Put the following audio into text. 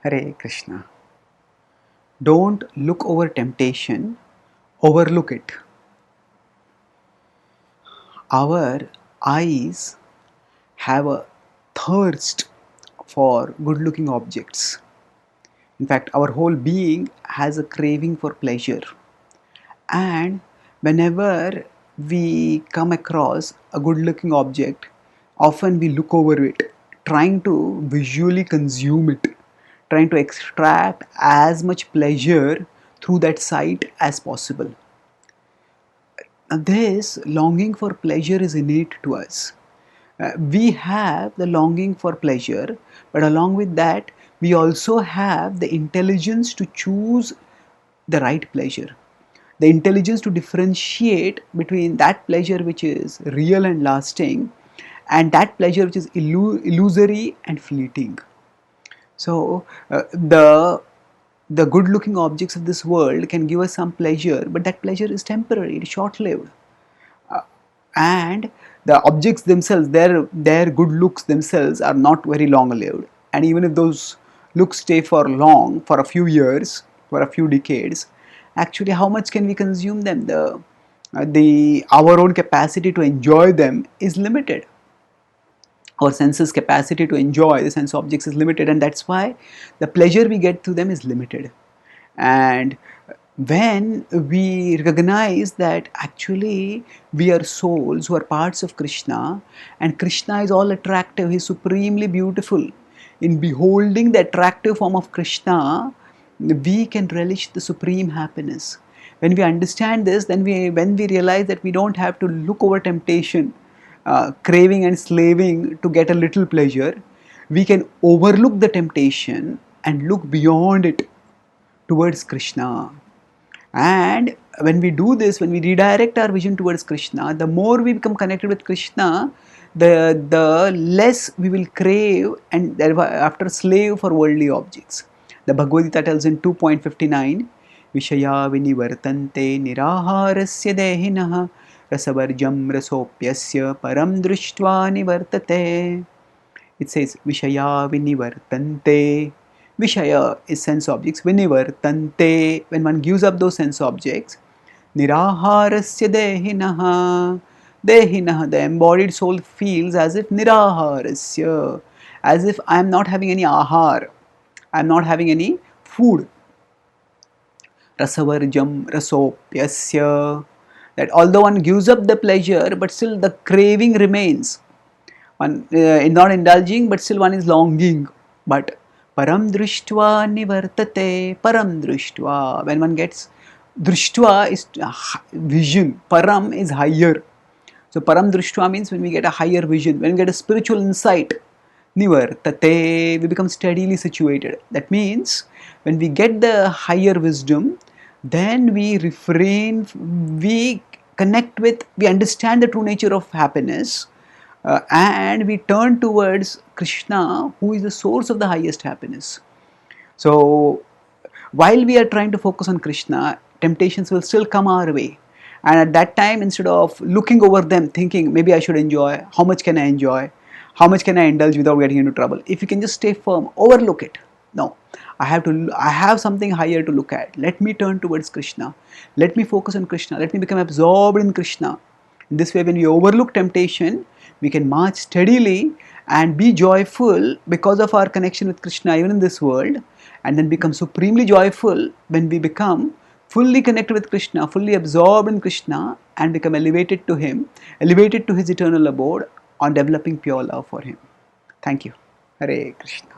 Hare Krishna. Don't look over temptation, overlook it. Our eyes have a thirst for good looking objects. In fact, our whole being has a craving for pleasure. And whenever we come across a good looking object, often we look over it, trying to visually consume it, trying to extract as much pleasure through that sight as possible. This longing for pleasure is innate to us. We have the longing for pleasure, but along with that, we also have the intelligence to choose the right pleasure, the intelligence to differentiate between that pleasure which is real and lasting and that pleasure which is illusory and fleeting. So the good looking objects of this world can give us some pleasure, but that pleasure is temporary, it is short lived. And the objects themselves, their good looks themselves are not very long lived, and even if those looks stay for long, for a few years, for a few decades, actually how much can we consume them? The our own capacity to enjoy them is limited. Our senses capacity to enjoy the sense objects is limited, and that's why the pleasure we get through them is limited. And when we recognize that actually we are souls who are parts of Krishna, and Krishna is all attractive, he is supremely beautiful, in beholding the attractive form of Krishna, we can relish the supreme happiness. When we understand this, then when we realize that we don't have to look over temptation, craving and slaving to get a little pleasure, we can overlook the temptation and look beyond it towards Krishna. And when we do this, when we redirect our vision towards Krishna, the more we become connected with Krishna, the less we will crave and after slave for worldly objects. The Bhagavad-gita tells in 2.59, Vishaya vinivartante niraharasya dehinah rasavarjam rasopyasya param drishtva nivartate. It says Vishaya vinivartante. Vishaya is sense objects. Vinivartante, when one gives up those sense objects. Niraharasya dehinah. Dehinah, the embodied soul feels as if niraharasya, as if I am not having any ahar, I am not having any food. Rasavarjam rasopyasya, that although one gives up the pleasure, but still the craving remains. One not indulging, but still one is longing. But param drishtva nivartate, param drishtva, when one gets, drishtva is vision, param is higher. So param drishtva means when we get a higher vision, when we get a spiritual insight, nivartate, we become steadily situated. That means when we get the higher wisdom, then we refrain, we connect with, we understand the true nature of happiness, and we turn towards Krishna, who is the source of the highest happiness. So while we are trying to focus on Krishna, temptations will still come our way. And at that time, instead of looking over them, thinking maybe I should enjoy, how much can I enjoy, how much can I indulge without getting into trouble, if you can just stay firm, overlook it. No, I have something higher to look at. Let me turn towards Krishna. Let me focus on Krishna. Let me become absorbed in Krishna. In this way, when we overlook temptation, we can march steadily and be joyful because of our connection with Krishna even in this world, and then become supremely joyful when we become fully connected with Krishna, fully absorbed in Krishna, and become elevated to Him, elevated to His eternal abode on developing pure love for Him. Thank you. Hare Krishna.